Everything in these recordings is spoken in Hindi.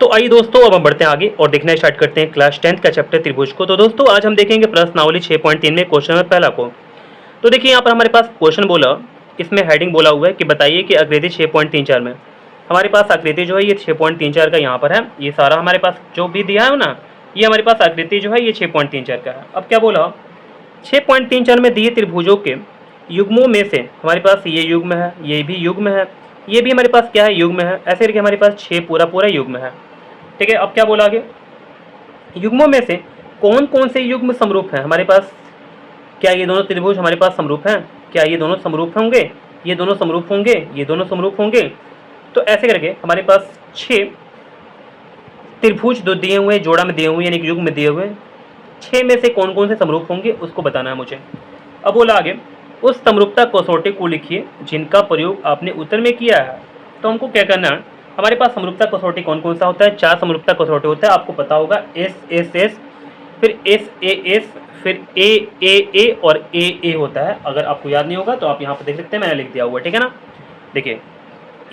तो आइए दोस्तों, अब हम बढ़ते हैं आगे और देखना स्टार्ट करते हैं क्लास 10th का चैप्टर त्रिभुज को। तो दोस्तों आज हम देखेंगे प्रश्नावली 6.3 में क्वेश्चन नंबर पहला को। तो देखिए यहाँ पर हमारे पास क्वेश्चन बोला, इसमें हेडिंग बोला हुआ है कि बताइए कि आकृति 6.34 में हमारे पास आकृति जो है ये 6.34 का यहाँ पर है। ये सारा हमारे पास जो भी दिया है ना, ये हमारे पास आकृति जो है ये 6.34 का है। अब क्या बोला, 6.34 में दिए त्रिभुजों के युग्मों में से हमारे पास ये युग्म है, ये भी युग्म है, ये भी हमारे पास क्या है, युग्म है। ऐसे करके हमारे पास 6 पूरा पूरा युग्म है। ठीक है, अब क्या बोला आगे, युग्मों में से कौन कौन से युग्म समरूप हैं हमारे पास। क्या ये दोनों त्रिभुज हमारे पास समरूप हैं? क्या ये दोनों समरूप होंगे? ये दोनों समरूप होंगे? ये दोनों समरूप होंगे? तो ऐसे करके हमारे पास 6 त्रिभुज दो दिए हुए, जोड़ा में दिए हुए, यानी कि युग्म में दिए हुए। 6 में से कौन कौन से समरूप होंगे उसको बताना है मुझे। अब बोला आगे, उस समरूपता कसौटी को लिखिए जिनका प्रयोग आपने उत्तर में किया है। तो हमको क्या करना है, हमारे पास समरूपता कसौटी कौन कौन सा होता है? 4 समरूपता कसौटी होता है, आपको पता होगा। एस एस एस, फिर एस ए एस, फिर ए और ए होता है। अगर आपको याद नहीं होगा तो आप यहाँ पर देख सकते हैं, मैंने लिख दिया हुआ है। ठीक है ना, देखिए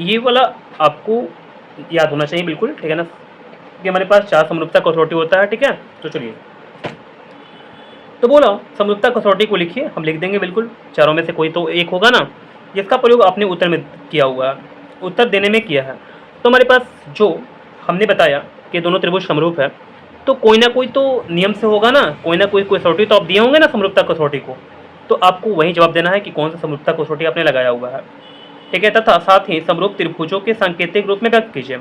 ये वाला आपको याद होना चाहिए बिल्कुल। ठीक है ना, कि हमारे पास 4 समरूपता कसौटी होता है। ठीक है, तो चलिए, तो बोला समरूपता कसौटी को लिखिए। हम लिख देंगे बिल्कुल, चारों में से कोई तो एक होगा ना जिसका प्रयोग आपने उत्तर में किया हुआ है, उत्तर देने में किया है। तो हमारे पास जो हमने बताया कि दोनों त्रिभुज समरूप है, तो कोई ना कोई तो नियम से होगा ना, कोई ना कोई कसौटी तो आप दिए होंगे ना समरूपता कसौटी को। तो आपको वही जवाब देना है कि कौन सा समरूपता कसौटी आपने लगाया हुआ है। ठीक है, तथा साथ ही समरूप त्रिभुजों के सांकेतिक रूप में व्यक्त कीजिए।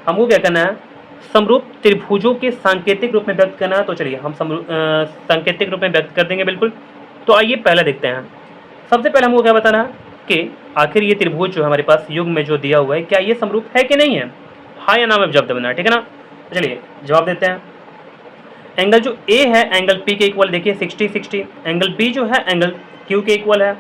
हमको क्या करना है, समरूप त्रिभुजों के सांकेतिक रूप में व्यक्त करना है। तो चलिए हम सांकेतिक रूप में व्यक्त कर देंगे बिल्कुल। तो आइए पहले देखते हैं। सबसे पहले हमको क्या बताना है कि आखिर ये त्रिभुज जो हमारे पास युग में जो दिया हुआ है, क्या ये समरूप है कि नहीं है, हाँ या ना में जवाब देना है। ठीक है ना, चलिए जवाब देते हैं। एंगल जो ए है एंगल पी के इक्वल, देखिए 60-60। एंगल बी जो है एंगल क्यू के इक्वल है,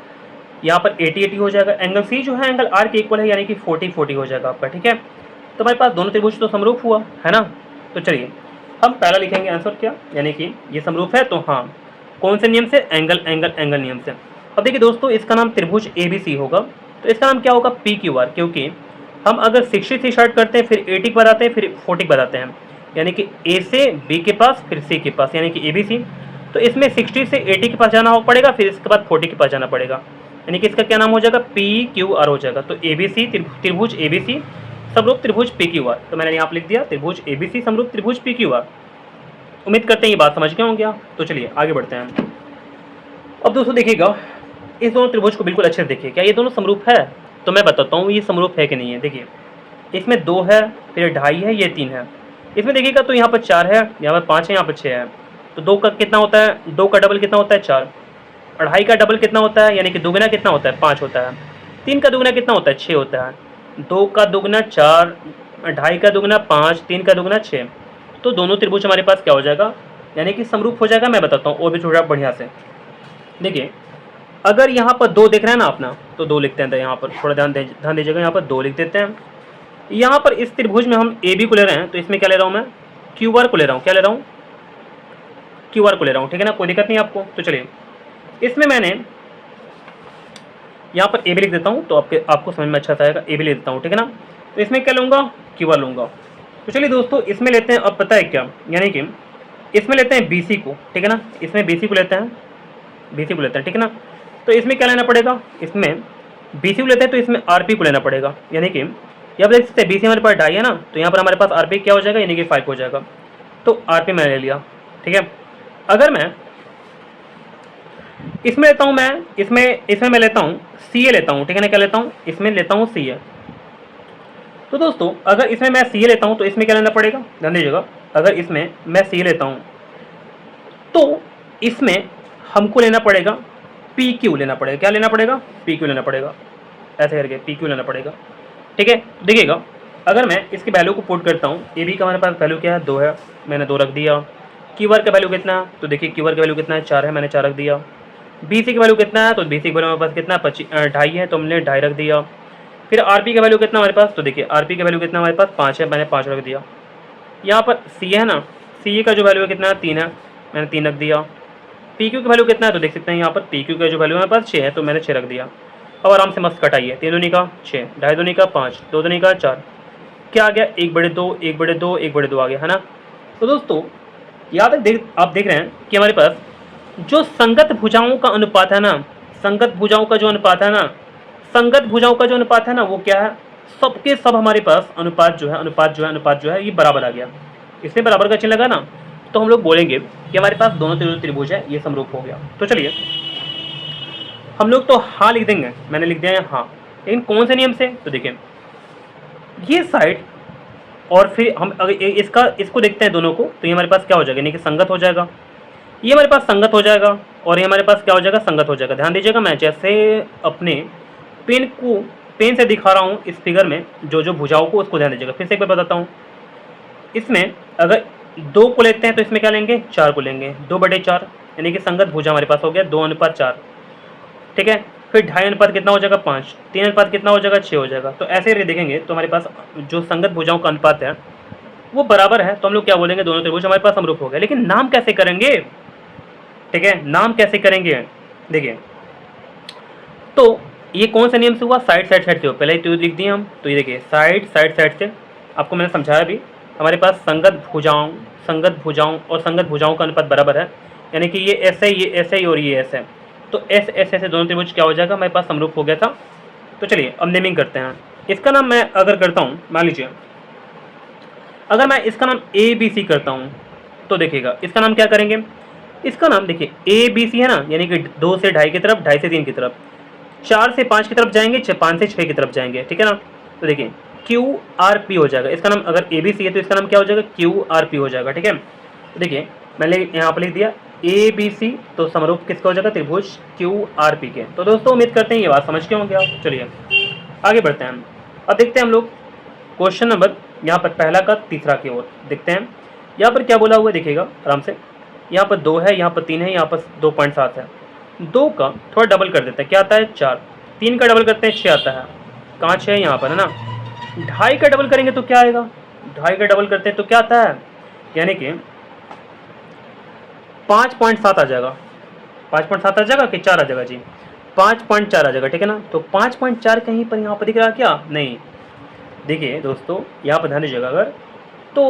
यहाँ पर 80-80 हो जाएगा। एंगल सी जो है एंगल आर के इक्वल है, यानी कि 40-40 हो जाएगा आपका। ठीक है, तो हमारे पास दोनों त्रिभुज तो समरूप हुआ है ना। तो चलिए हम पहला लिखेंगे आंसर क्या, यानी कि ये समरूप है। तो हाँ, कौन से नियम से? एंगल एंगल एंगल नियम से। अब देखिए दोस्तों, इसका नाम त्रिभुज ए बी सी होगा, तो इसका नाम क्या होगा, पी क्यू आर। क्योंकि हम अगर 60 से स्टार्ट करते हैं, फिर 80 पर आते हैं, फिर 40 पर आते हैं, यानी कि ए से बी के पास, फिर सी के पास, यानी कि ए बी सी। तो इसमें 60 से 80 के पास जाना पड़ेगा, फिर इसके बाद 40 के पास जाना पड़ेगा, यानी कि इसका क्या नाम हो जाएगा, पी क्यू आर हो जाएगा। तो ए बी सी, त्रिभुज ए बी सी समरूप त्रिभुज पी क्यू आर। तो मैंने यहाँ पर लिख दिया त्रिभुज ए बी सी समरूप त्रिभुज पी क्यू आर। उम्मीद करते हैं ये बात समझ गए होंगे आप। तो चलिए आगे बढ़ते हैं। अब दोस्तों देखिएगा, इस दोनों त्रिभुज को बिल्कुल अच्छे से देखिए, क्या ये दोनों समरूप है? तो मैं बताता हूँ ये समरूप है कि नहीं है। देखिए इसमें 2 है, फिर 2.5 है, ये 3 है। इसमें देखिएगा तो यहाँ पर 4 है, यहाँ पर 5 है, यहाँ पर 6 है। तो 2 का कितना होता है, 2 का डबल कितना होता है, 4। 2.5 का डबल कितना होता है, यानी कि दुगना कितना होता है, 5 होता है। 3 का दुगना कितना होता है, 6 होता है। 2 का दुगना 4, 2.5 का दुगना 5, 3 का दुगना 6। तो दोनों त्रिभुज हमारे पास क्या हो जाएगा, यानी कि समरूप हो जाएगा। मैं बताता हूँ और भी थोड़ा बढ़िया से। देखिए अगर यहाँ पर 2 देख रहे हैं ना अपना, तो 2 लिखते हैं। यहाँ पर थोड़ा ध्यान दीजिएगा, यहाँ पर 2 लिख देते हैं। यहाँ पर इस त्रिभुज में हम ए बी को ले रहे हैं, तो इसमें क्या ले रहा हूँ मैं, क्यू आर को ले रहा हूँ। क्या ले रहा हूँ, क्यू आर को ले रहा हूँ। ठीक है ना, कोई दिक्कत नहीं आपको। तो चलिए इसमें मैंने यहाँ पर ए बी लिख देता हूँ, तो आपको समझ में अच्छा सा आएगा। ए बी लिख देता हूँ, ठीक है ना। तो इसमें क्या लूँगा, क्यू आर लूँगा। तो चलिए दोस्तों इसमें लेते हैं, अब पता है क्या, यानी कि इसमें लेते हैं बी सी को। ठीक है ना, इसमें बी सी को लेते हैं, बी सी को लेते हैं। ठीक है ना, तो इसमें क्या लेना पड़ेगा, इसमें बी सी को लेते हैं, तो इसमें आर पी को लेना पड़ेगा। यानी कि यहाँ पर देख सकते हैं बी सी हमारे पास 2.5 है ना, तो यहाँ पर हमारे पास आर पी क्या हो जाएगा, यानी कि 5 हो जाएगा। तो आर पी मैंने ले लिया। ठीक है, अगर मैं इसमें लेता हूँ, मैं इसमें मैं लेता हूँ सी ए लेता हूँ। ठीक है ना, क्या लेता हूँ, इसमें लेता हूँ सी ए। तो दोस्तों अगर इसमें मैं सी ए लेता हूँ, तो इसमें क्या लेना पड़ेगा, ध्यान दीजिएगा। अगर इसमें मैं सी ए लेता हूँ, तो इसमें हमको लेना पड़ेगा पी क्यू लेना पड़ेगा। क्या लेना पड़ेगा, पी क्यू लेना पड़ेगा। ऐसे करके पी क्यू लेना पड़ेगा। ठीक है, देखिएगा अगर मैं इसकी वैल्यू को पुट करता हूँ, ए बी का हमारे पास वैल्यू क्या है, 2 है, मैंने 2 रख दिया। क्यू आर का वैल्यू कितना है, तो देखिए क्यू आर का वैल्यू कितना है, 4 है, मैंने 4 रख दिया। बी सी की वैल्यू कितना है, तो बी सी की वैल्यू हमारे पास कितना, 2.5 है, तो हमने 2.5 रख दिया। फिर आर पी का वैल्यू कितना हमारे पास, तो देखिए आर पी का वैल्यू कितना हमारे पास 5 है, मैंने 5 रख दिया। यहाँ पर सी है ना, सी का जो वैल्यू है कितना है, 3 है, मैंने 3 रख दिया। पी क्यू का वैल्यू कितना है, तो देख सकते हैं यहाँ पर पी क्यू का जो वैल्यू हमारे पास 6 है, तो मैंने 6 रख दिया। अब आराम से मस्त कटाइए, 3 दूनी का 6, 2.5 दूनी का 5, 2 दूनी का 4, क्या आ गया, 1/2, 1/2, 1/2 आ गया, है ना। तो दोस्तों यहाँ तक आप देख रहे हैं कि हमारे पास जो संगत भुजाओं का अनुपात है ना, संगत भुजाओं का जो अनुपात है ना, संगत भुजाओं का जो अनुपात है ना, वो क्या है, सबके सब हमारे पास अनुपात जो है ये बराबर आ गया। इसमें बराबर का चिन्ह लगा ना, तो हम लोग बोलेंगे कि हमारे पास दोनों त्रिभुज है, ये समरूप हो गया। तो चलिए हम लोग तो हाँ लिख देंगे, मैंने लिख दिया है हाँ, लेकिन कौन से नियम से, तो देखिए ये साइड और फिर हम अगर इसको देखते हैं दोनों को, तो ये हमारे पास क्या हो जाएगा, यानी कि संगत हो जाएगा, ये हमारे पास संगत हो जाएगा, और ये हमारे पास क्या हो जाएगा, संगत हो जाएगा। ध्यान दीजिएगा, मैं जैसे अपने पेन से दिखा रहा हूँ इस फिगर में जो भुजाओं को, उसको ध्यान दीजिएगा। फिर से एक बार बताता हूँ, इसमें अगर 2 को लेते हैं तो इसमें क्या लेंगे, 4 को लेंगे, 2/4, यानी कि संगत भुजा हमारे पास हो गया 2:4, ठीक है। फिर 2.5 अनुपात कितना हो जाएगा, 5, 3 अनुपात कितना हो जाएगा, 6 हो जाएगा। तो ऐसे ही देखेंगे तो हमारे पास जो संगत भुजाओं का अनुपात है वो बराबर है, तो हम लोग क्या बोलेंगे, दोनों त्रिभुज हमारे पास समरूप हो गए। लेकिन नाम कैसे करेंगे, ठीक है, नाम कैसे करेंगे, देखिए तो ये कौन से नियम से हुआ, साइड से हो, पहले ही तो लिख दिए हम। तो ये देखिए साइड से, आपको मैंने समझाया भी, हमारे पास संगत भुजाओं और संगत भुजाओं का अनुपात बराबर है, यानी कि ये ऐसे और ये ऐसे, तो ऐसे दोनों त्रिभुज क्या हो जाएगा, हमारे पास समरूप हो गया था। तो चलिए अब नेमिंग करते हैं। इसका नाम मैं अगर करता हूँ, मान लीजिए अगर मैं इसका नाम ABC करता हूँ, तो देखिएगा इसका नाम क्या करेंगे, इसका नाम देखिए ABC है ना, यानी कि 2 से 2.5 की तरफ, 2.5 से 3 की तरफ, 4 से 5 की तरफ जाएंगे, 5 से 6 की तरफ जाएंगे, ठीक है ना। तो देखिए QRP हो जाएगा, इसका नाम अगर ABC है तो इसका नाम क्या हो जाएगा, QRP हो जाएगा, ठीक है। तो देखिए मैंने यहाँ पर लिख दिया ABC, तो समरूप किसका हो जाएगा, त्रिभुज QRP के। तो दोस्तों उम्मीद करते हैं ये बात समझ के होंगे आप। चलिए आगे बढ़ते हैं, अब देखते हैं हम लोग क्वेश्चन नंबर यहाँ पर पहला का तीसरा की ओर देखते हैं। यहाँ पर क्या बोला हुआ है, देखिएगा आराम से, यहाँ पर 2 है, यहाँ पर 3 है, यहाँ पर 2.7 है। 2 का थोड़ा डबल कर देते हैं, क्या आता है 4, 3 का डबल करते हैं 6 आता है, कहाँ 6 है यहाँ पर, है ना। 2.5 का डबल करेंगे तो क्या आएगा, 2.5 का डबल करते हैं तो क्या आता है, यानी कि 5.7 आ जाएगा, 5.7 आ जाएगा कि 4 आ जाएगा जी, 5.4 आ जाएगा, ठीक है ना। तो 5.4 कहीं पर यहाँ पर दिख रहा क्या, नहीं। देखिए दोस्तों यहाँ पर ध्यान दीजिएगा, अगर तो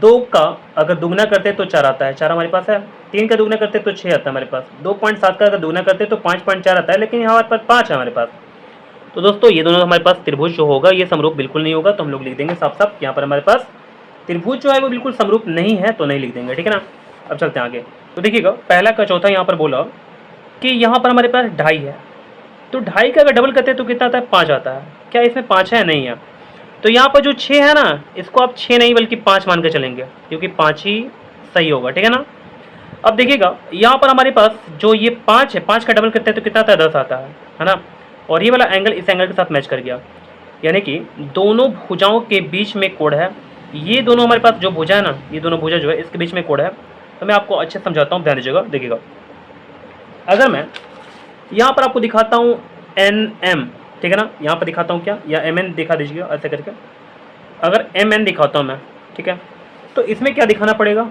2 का अगर दुगना करते तो 4 आता है, 4 हमारे पास है, 3 का दुगना करते तो 6 आता है हमारे पास, 2.7 का अगर दुगना करते तो 5.4 आता है, लेकिन यहाँ पर 5 है हमारे पास। तो दोस्तों ये दोनों हमारे पास त्रिभुज जो होगा ये समरूप बिल्कुल नहीं होगा, तो हम लोग लिख देंगे साफ साफ, यहाँ पर हमारे पास त्रिभुज जो है वो बिल्कुल समरूप नहीं है, तो नहीं लिख देंगे, ठीक है ना। अब चलते हैं आगे, तो देखिएगा पहला का चौथा यहाँ पर बोला कि यहाँ पर हमारे पास 2.5 है, तो 2.5 का अगर डबल करते हैं तो कितना आता है, 5 आता है। क्या इसमें 5 है, नहीं है। तो यहाँ पर जो 6 है ना, इसको आप 6 नहीं बल्कि 5 मान के चलेंगे, क्योंकि 5 ही सही होगा, ठीक है ना। अब देखिएगा यहाँ पर हमारे पास जो ये 5 है, 5 का डबल करते हैं तो कितना आता है, 10 आता है ना। और ये वाला एंगल इस एंगल के साथ मैच कर गया, यानी कि दोनों भुजाओं के बीच में कोण है। ये दोनों हमारे पास जो भुजा है ना, ये दोनों भुजा जो है इसके बीच में कोण है। तो मैं आपको अच्छे समझाता हूँ, ध्यान दीजिएगा। देखिएगा अगर मैं यहाँ पर आपको दिखाता हूँ NM, ठीक है ना, यहाँ पर दिखाता हूँ क्या, या MN दिखा दीजिएगा ऐसे करके। अगर MN दिखाता हूँ मैं, ठीक है, तो इसमें क्या दिखाना पड़ेगा,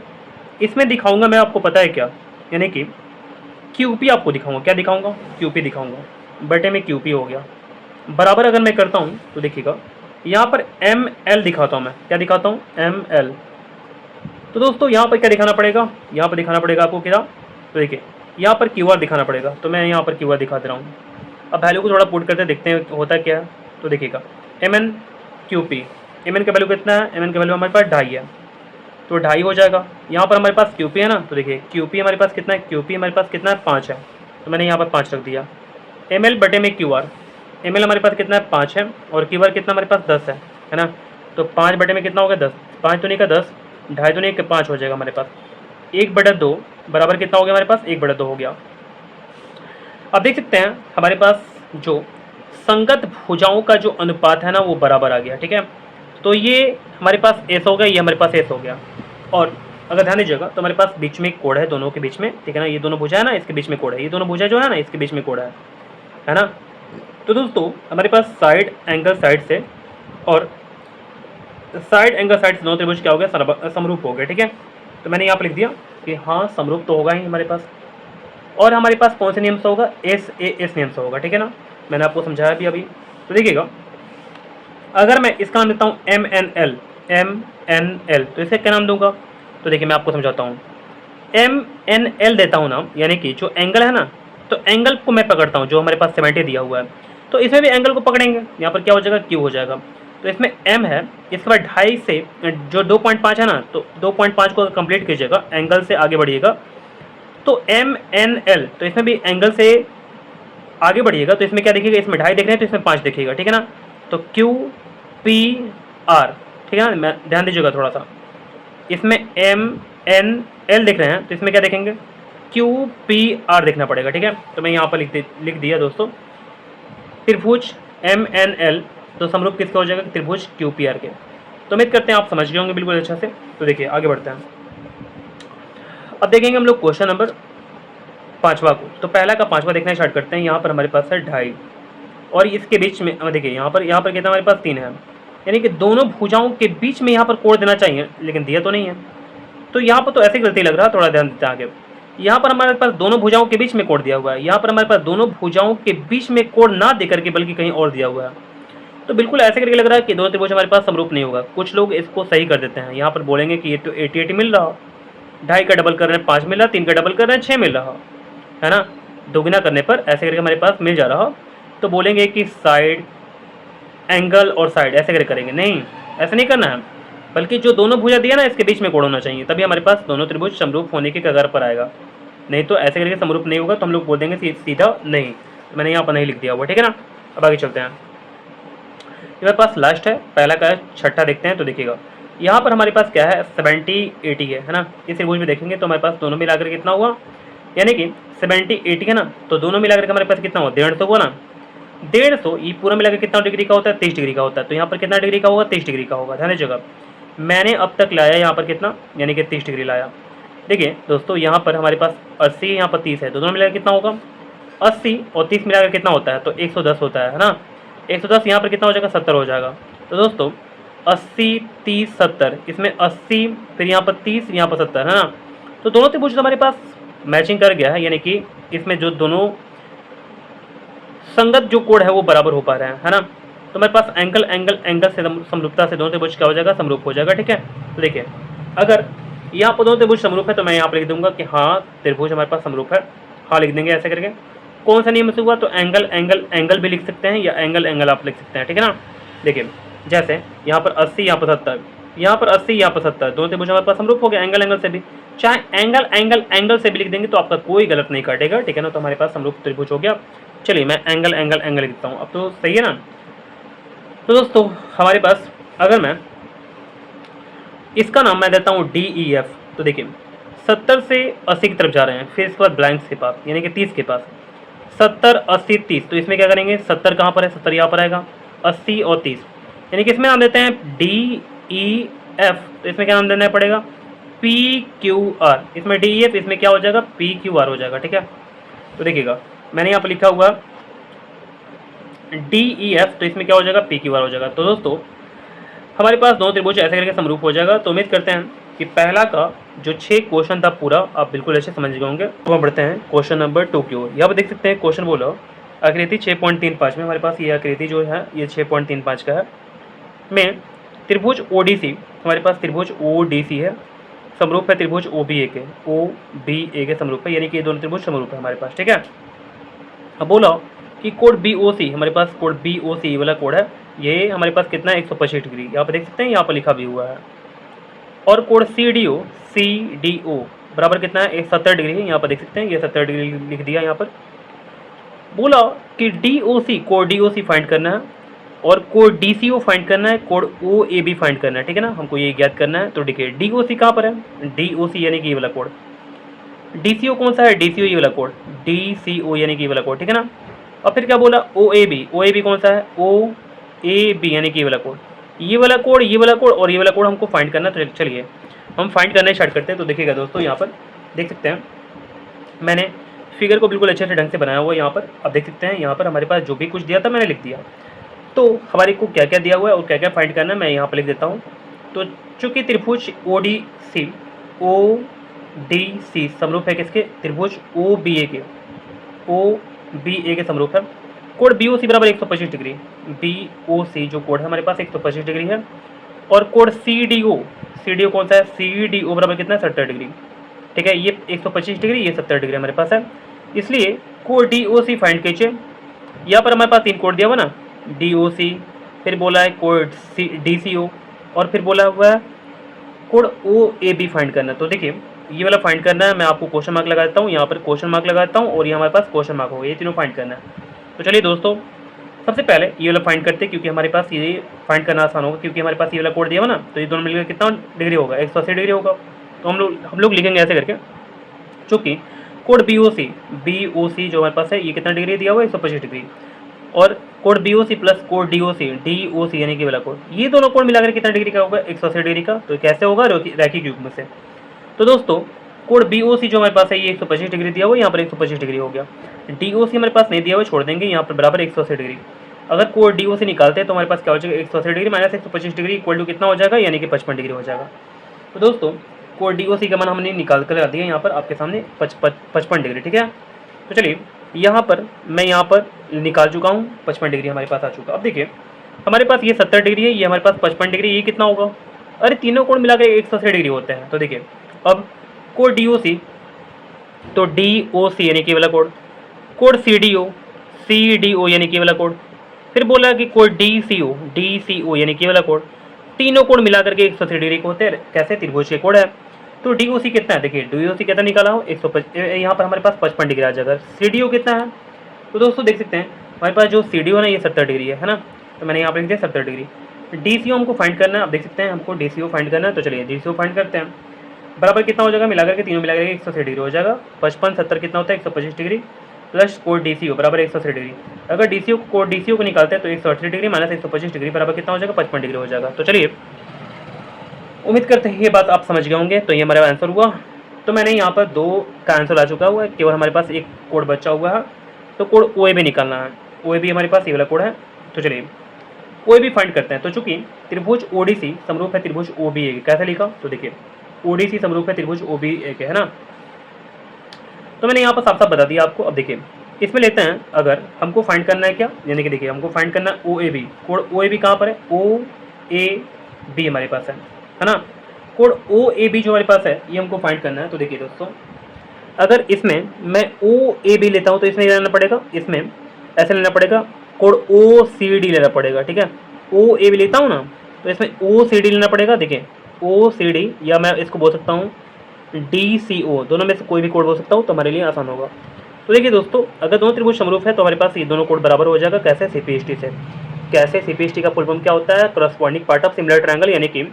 इसमें दिखाऊंगा मैं आपको पता है क्या, यानी कि QP आपको दिखाऊंगा, क्या दिखाऊंगा, QP दिखाऊंगा, बटे में QP हो गया बराबर। अगर मैं करता हूँ तो देखिएगा यहाँ पर ML दिखाता हूँ मैं, क्या दिखाता हूँ, ML। तो दोस्तों यहाँ पर क्या दिखाना पड़ेगा, यहाँ पर दिखाना पड़ेगा आपको क्या, तो देखिए यहाँ पर QR दिखाना पड़ेगा, तो मैं यहाँ पर QR दिखा दे रहा हूँ। अब वैल्यू को थोड़ा पुट करते देखते हैं होता क्या है। तो देखिएगा MN QP, MN का वैल्यू कितना है, MN का वैल्यू हमारे पास 2.5 है, तो 2.5 हो जाएगा। यहाँ पर हमारे पास QP है ना, तो देखिए QP हमारे पास कितना है, QP हमारे पास कितना है, 5 है, तो मैंने यहाँ पर 5 रख दिया। ML बटे में QR, ML हमारे पास कितना है, 5 है, और QR कितना हमारे पास 10 है ना। तो 5 बटे में कितना हो गया, 10, 5 तो नहीं का 10, 2.5 तो नहीं का 5 हो जाएगा हमारे पास। 1/2 बराबर कितना हो गया हमारे पास, 1/2 हो गया। अब देख सकते हैं हमारे पास जो संगत भुजाओं का जो अनुपात है ना वो बराबर आ गया, ठीक है। तो ये हमारे पास S हो गया, ये हमारे पास S हो गया। और अगर ध्यान दीजिएगा तो हमारे पास बीच में कोण है दोनों के बीच में, ठीक है ना, ये दोनों भुजा है ना, इसके बीच में कोण है, ये दोनों भुजा जो है ना इसके बीच में कोण है ना। तो दोस्तों हमारे पास साइड एंगल साइड से और साइड एंगल साइड से दोनों त्रिभुज क्या हो गया, समरूप हो गए, ठीक है। तो मैंने यहाँ पर लिख दिया कि हाँ समरूप तो होगा ही हमारे पास। और हमारे पास कौन से नियम से होगा, SAS नियम से होगा, ठीक है ना, मैंने आपको समझाया भी अभी। तो देखिएगा अगर मैं इसका नाम देता हूँ MNL, तो इसे क्या नाम दूंगा? तो देखिए मैं आपको समझाता हूँ। MNL देता हूँ नाम, यानी कि जो एंगल है ना, तो एंगल को मैं पकड़ता हूँ जो हमारे पास 70 दिया हुआ है, तो इसमें भी एंगल को पकड़ेंगे। यहाँ पर क्या हो जाएगा? Q हो जाएगा। तो इसमें M है, इसके बाद 2.5 से जो 2.5 है ना, तो 2.5 को कंप्लीट कीजिएगा, एंगल से आगे बढ़िएगा, तो MNL, तो इसमें भी एंगल से आगे बढ़िएगा, तो इसमें क्या देखिएगा? इसमें 2.5 देख रहे हैं तो इसमें 5 देखिएगा, ठीक है ना। तो QPR, ठीक है ना, मैं ध्यान दीजिएगा थोड़ा सा। इसमें MNL देख रहे हैं तो इसमें क्या देखेंगे? QPR देखना पड़ेगा, ठीक है। तो मैं यहाँ पर लिख दिया दोस्तों, त्रिभुज MNL तो समरूप किसका हो जाएगा? त्रिभुज QPR के। तो उम्मीद करते हैं आप समझ गए होंगे बिल्कुल अच्छा से। तो देखिए आगे बढ़ते हैं। अब देखेंगे हम लोग क्वेश्चन नंबर 5वां को। तो पहला का 5वां देखना स्टार्ट करते हैं। यहाँ पर हमारे पास है 2.5 और इसके बीच में देखिए यहाँ पर कितना हमारे पास 3 है, यानी कि दोनों भुजाओं के बीच में यहाँ पर कोण देना चाहिए, लेकिन दिया तो नहीं है। तो यहाँ पर तो ऐसे गलती लग रहा है, थोड़ा ध्यान देते हैं आगे। यहाँ पर हमारे पास दोनों भुजाओं के बीच में कोण दिया हुआ है, यहाँ पर हमारे पास दोनों भुजाओं के बीच में कोण ना देकर के बल्कि कहीं और दिया हुआ है। तो बिल्कुल ऐसे करके लग रहा है कि दोनों त्रिभुज हमारे पास समरूप नहीं होगा। कुछ लोग इसको सही कर देते हैं, यहाँ पर बोलेंगे कि ये तो 80 मिल रहा, 2.5 का डबल कर रहे हैं 5 मिल रहा, 3 का डबल कर रहे हैं 6 मिल रहा है ना, दोगुना करने पर ऐसे करके हमारे पास मिल जा रहा। तो बोलेंगे कि साइड, एंगल और साइड ऐसे करके करेंगे। नहीं, ऐसा नहीं करना है, बल्कि जो दोनों भुजा दिया ना इसके बीच में कोण होना चाहिए, तभी हमारे पास दोनों त्रिभुज समरूप होने की कगार पर आएगा। नहीं तो ऐसे करके समरूप नहीं होगा, तो हम लोग बोल देंगे सीधा नहीं। तो मैंने यहाँ पर नहीं लिख दिया हुआ, ठीक है ना। अब आगे चलते हैं। ये मेरे पास लास्ट है, पहला का है, छठा देखते हैं। तो देखिएगा यहाँ पर हमारे पास क्या है? 70-80 है ना। इस त्रिभुज में देखेंगे तो हमारे पास दोनों मिलाकर कितना हुआ, यानी कि 70-80 है ना, तो दोनों मिलाकर के हमारे पास कितना हुआ? 150 हुआ ना। 150 ये पूरा मिलाकर कितना डिग्री का होता है? 30 डिग्री का होता है। तो यहाँ पर कितना डिग्री का होगा? 30 डिग्री का होगा। ध्यान दीजिएगा, मैंने अब तक लाया यहाँ पर कितना, यानी कि 30 डिग्री लाया। देखिए दोस्तों यहाँ पर हमारे पास 80 यहाँ पर 30 है, तो दोनों मिलाकर कितना होगा? 80 और 30 मिलाकर कितना होता है? तो 110 होता है ना। 110 यहाँ पर कितना हो जाएगा? 70 हो जाएगा। तो दोस्तों 80, 30, 70, इसमें 80 फिर यहाँ पर 30 यहाँ पर 70 है ना। तो दोनों त्रिभुज हमारे पास मैचिंग कर गया है, यानी कि इसमें जो दोनों संगत जो कोण है वो बराबर हो पा रहे हैं, है ना। तो मेरे पास एंगल से समरूपता से दोनों त्रिभुज क्या हो जाएगा? समरूप हो जाएगा, ठीक है। तो देखिए अगर यहाँ पर दोनों त्रिभुज समरूप है तो मैं यहाँ पर लिख दूंगा कि हाँ त्रिभुज हमारे पास समरूप है, हाँ लिख देंगे ऐसे करके। कौन सा नियम से हुआ? तो एंगल भी लिख सकते हैं या एंगल आप लिख सकते हैं, ठीक है ना। देखिए जैसे यहाँ पर 80 यहाँ पर 70, यहाँ पर 80 यहाँ पर 70, दोनों त्रिभुज हमारे पास समरूप हो गया एंगल से भी। चाहे एंगल से भी लिख देंगे तो आपका कोई गलत नहीं काटेगा, ठीक है ना। तो हमारे पास समरूप त्रिभुज हो गया। चलिए मैं एंगल लिखता हूँ, अब तो सही है ना। तो दोस्तों हमारे पास अगर मैं इसका नाम मैं देता हूँ DEF, तो देखिए 70 से 80 की तरफ जा रहे हैं, फिर इसके बाद ब्लैंक के पास यानी कि 30 के पास, 70, 80, 30। तो इसमें क्या करेंगे? 70 कहाँ पर है? 70 यहाँ पर आएगा, 80 और 30, यानी कि इसमें नाम देते हैं DEF। तो इसमें क्या नाम देना पड़ेगा? PQR। इसमें DEF, इसमें क्या हो जाएगा? PQR हो जाएगा, ठीक है। तो देखिएगा मैंने यहाँ पर लिखा हुआ DEF, तो इसमें क्या हो जाएगा? PQR हो जाएगा। तो दोस्तों हमारे पास दोनों त्रिभुज ऐसे करके समरूप हो जाएगा। तो उम्मीद करते हैं कि पहला का जो 6 क्वेश्चन था पूरा आप बिल्कुल अच्छे समझ गए होंगे। तो हम बढ़ते हैं क्वेश्चन नंबर 2 की ओर। यहाँ पर देख सकते हैं क्वेश्चन बोला आकृति 6.35 में, हमारे पास ये आकृति जो है ये 6.35 का है, में त्रिभुज ODC, हमारे पास त्रिभुज ODC है, समरूप है त्रिभुज OBA के समरूप है, यानी कि ये दोनों त्रिभुज समरूप है हमारे पास, ठीक है। अब बोला कि कोण BOC, हमारे पास कोण BOC वाला कोण है, ये हमारे पास कितना है? 125 डिग्री, यहाँ पर देख सकते हैं, यहाँ पर लिखा भी हुआ है। और कोण CDO बराबर कितना है? 70 डिग्री है, यहाँ पर देख सकते हैं, ये 70 डिग्री लिख दिया यहाँ पर। बोला कि DOC, कोण DOC फाइंड करना है और कोण DCO फाइंड करना है, कोण OAB फाइंड करना है, ठीक है ना, हमको ये ज्ञात करना है। तो देखिए DOC कहाँ पर है? DOC यानी कि ये वाला कोण। DCO कौन सा है? DCO ये वाला कोण, DCO यानी कि ये वाला कोण, ठीक है ना। और फिर क्या बोला? OAB कौन सा है? OAB यानी कि ये वाला कोण, ये वाला कोण, ये वाला कोण और ये वाला कोण हमको फाइंड करना। तो चलिए हम फाइंड करना स्टार्ट करते हैं। तो देखिएगा दोस्तों यहाँ पर देख सकते हैं मैंने फिगर को बिल्कुल अच्छे से ढंग से बनाया हुआ है यहाँ पर। अब देख सकते हैं यहाँ पर हमारे पास जो भी कुछ दिया था मैंने लिख दिया। तो हमारे को क्या क्या दिया हुआ है और क्या क्या फाइंड करना है मैं यहाँ पर लिख देता हूँ। तो चूँकि त्रिभुज ODC समरूप है किसके? त्रिभुज OBA के समरूप है। कोण बी ओ सी बराबर 125 डिग्री, बी ओ सी जो कोण है हमारे पास 125 डिग्री है, और कोण सी डी ओ कौन सा है, सी डी ओ बराबर कितना है 70 डिग्री, ठीक है। ये 125 डिग्री, ये 70 डिग्री हमारे पास है, इसलिए कोण डी ओ सी फाइंड कीजिए। यहाँ पर हमारे पास 3 कोण दिया हुआ ना, डी ओ सी, फिर बोला है कोण सी डी सी ओ, और फिर बोला हुआ है कोण ओ ए बी फाइंड करना। तो देखिए ये वाला फाइंड करना है, मैं आपको क्वेश्चन मार्क लगा देता हूँ, यहाँ पर क्वेश्चन मार्क लगाता हूँ, और ये हमारे पास क्वेश्चन मार्क होगा, ये तीनों फाइंड करना है। तो चलिए दोस्तों सबसे पहले ये वाला फाइंड करते हैं, क्योंकि हमारे पास ये फाइंड करना आसान होगा, क्योंकि हमारे पास ये वाला कोड दिया हुआ ना, तो ये दोनों मिलकर कितना डिग्री होगा, 180 डिग्री होगा। तो हम लोग लिखेंगे ऐसे करके, चूँकि कोड बी ओ सी जो हमारे पास है ये कितना डिग्री दिया हुआ है, 125 डिग्री, और कोड बी ओ सी प्लस कोड डी ओ सी यानी कि वाला कोड, ये दोनों कोड मिलाकर कितना डिग्री का होगा, 180 डिग्री का। तो कैसे होगा, रैखिक युग्म से। तो दोस्तों कोड बी ओ सी जो हमारे पास है ये 125 डिग्री दिया हुआ है, यहाँ पर 125 डिग्री हो गया। डी ओ सी हमारे पास नहीं दिया हुआ, छोड़ देंगे, यहाँ पर बराबर 180 डिग्री। अगर कोड डी ओ सी निकालते हैं तो हमारे पास क्या हो जाएगा, 180 degree minus 125 degree equal to कितना हो जाएगा, यानी कि 55 डिग्री हो जाएगा। तो दोस्तों कोड डी ओ सी का मान हमने निकाल कर लगा दिया यहाँ पर आपके सामने 55 डिग्री, ठीक है। तो चलिए यहाँ पर मैं यहाँ पर निकाल चुका हूँ, 55 डिग्री हमारे पास आ चुका। अब देखिए हमारे पास ये 70 डिग्री है, ये हमारे पास 55 डिग्री, ये कितना होगा, अरे तीनों कोण मिलाकर 180 डिग्री होते हैं। तो देखिए अब कोड डी ओ सी, तो डी ओ सी यानी कि वाला code, code C D O यानी कि वाला कोड, फिर बोला कि कोड डी सी ओ यानी कि वाला कोड, तीनों कोड मिला करके 180 डिग्री को होते हैं, कैसे, त्रिभुज के कोड है। तो डी ओ सी कितना है, देखिए डी ओ सी कितना निकाला हो, 150, यहाँ पर हमारे पास 55 डिग्री आ जाएगा। सी डी ओ कितना है, तो दोस्तों देख सकते हैं हमारे पास जो सी डी ओ है ना ये 70 डिग्री है ना, तो मैंने यहाँ पर लिख दिया 70 डिग्री। डी सी ओ हमको फाइंड करना है, आप देख सकते हैं हमको डी सी ओ फाइंड करना है, तो चलिए डी सी ओ फाइंड करते हैं। बराबर कितना हो जाएगा, मिलाकर के तीनों मिलाकर 180 डिग्री हो जाएगा, 55 70 कितना होता है 125 डिग्री, प्लस कोड डी सी ओ बराबर 180 डिग्री। अगर डी सी ओ कोड डी सी ओ को निकालते हैं तो 180 डिग्री माइनस 125 डिग्री बराबर कितना हो जाएगा, 55 डिग्री हो जाएगा। तो चलिए उम्मीद करते हैं ये बात आप समझ गए होंगे। तो ये हमारा आंसर हुआ। तो मैंने यहाँ पर 2 का आंसर आ चुका हुआ है, केवल हमारे पास एक कोड बचा हुआ है, तो कोड ओ ए भी निकालना है। ओ ए भी हमारे पास ये वाला कोड है, तो चलिए ओ ए भी फाइंड करते हैं। तो चूंकि त्रिभुज ओ डी सी समरूप है त्रिभुज ओ बी ए, कैसे लिखा, तो देखिए ओ डी सी समरूप है त्रिभुज ओ बी ए के, है ना। तो मैंने यहाँ पर साफ साफ बता दिया आपको। अब देखिए इसमें लेते हैं, अगर हमको फाइंड करना है क्या, यानी कि देखिए हमको फाइंड करना है ओ ए बी, कोड ओ ए बी कहाँ पर है, ओ ए बी हमारे पास है ना। कोड ओ ए बी जो हमारे पास है ये हमको फाइंड करना है। तो देखिए दोस्तों अगर इसमें मैं ओ ए बी लेता हूँ तो इसमें लेना पड़ेगा, इसमें ऐसे लेना पड़ेगा, कोड ओ सी डी लेना पड़ेगा, ठीक है। ओ ए बी लेता हूँ ना तो इसमें ओ सी डी लेना पड़ेगा। देखिए ओ सी डी, या मैं इसको बोल सकता हूँ डी सी ओ, दोनों में से कोई भी कोड बोल सकता हूँ तो हमारे लिए आसान होगा। तो देखिए दोस्तों अगर दोनों त्रिभुज समरूप है तो हमारे पास ये दोनों कोड बराबर हो जाएगा, कैसे, सी पी एस टी से। कैसे, सी पी एस टी का फुल फॉर्म क्या होता है, corresponding part of similar triangle, यानी कि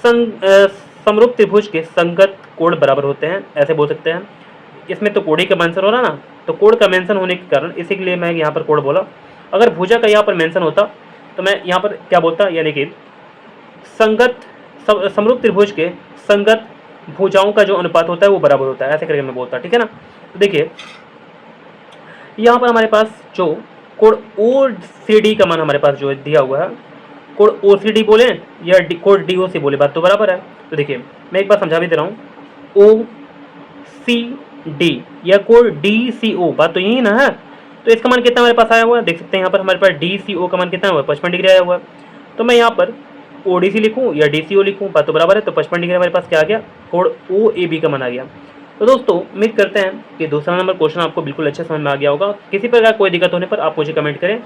समरूप त्रिभुज के संगत कोड बराबर होते हैं, ऐसे बोल सकते हैं। इसमें तो कोड ही का मेंशन हो रहा ना, तो कोड का मेंशन होने के कारण इसी के लिए मैं यहाँ पर कोड बोला। अगर भुजा का यहाँ पर मेंशन होता तो मैं यहाँ पर क्या बोलता, यानी कि संगत समरूप त्रिभुज के संगत भुजाओं का जो अनुपात होता है वो बराबर होता है, ऐसे करके मैं बोलता, ठीक है ना। तो देखिए यहाँ पर हमारे पास जो कोड ओ सी डी का मान हमारे पास जो दिया हुआ है, कोड ओ सी डी बोले या कोड डी ओ सी बोले, बात तो बराबर है। तो देखिए मैं एक बार समझा भी दे रहा हूँ, ओ सी डी या कोड डी सी ओ, बात तो यही ना है। तो इसका मान कितना हमारे पास आया हुआ है, देख सकते हैं यहाँ पर हमारे पास डी सी ओ का मान कितना हुआ है, 55 डिग्री आया हुआ है। तो मैं यहाँ पर ओ डी सी लिखूँ या डी सी ओ लिखूँ, बात तो बराबर है। तो 55 डिग्री हमारे पास क्या आ गया, कोड ओ ए बी का मान आ गया। तो दोस्तों उम्मीद करते हैं कि दूसरा नंबर क्वेश्चन आपको बिल्कुल अच्छे समझ में आ गया होगा। किसी प्रकार कोई दिक्कत होने पर आप मुझे कमेंट करें।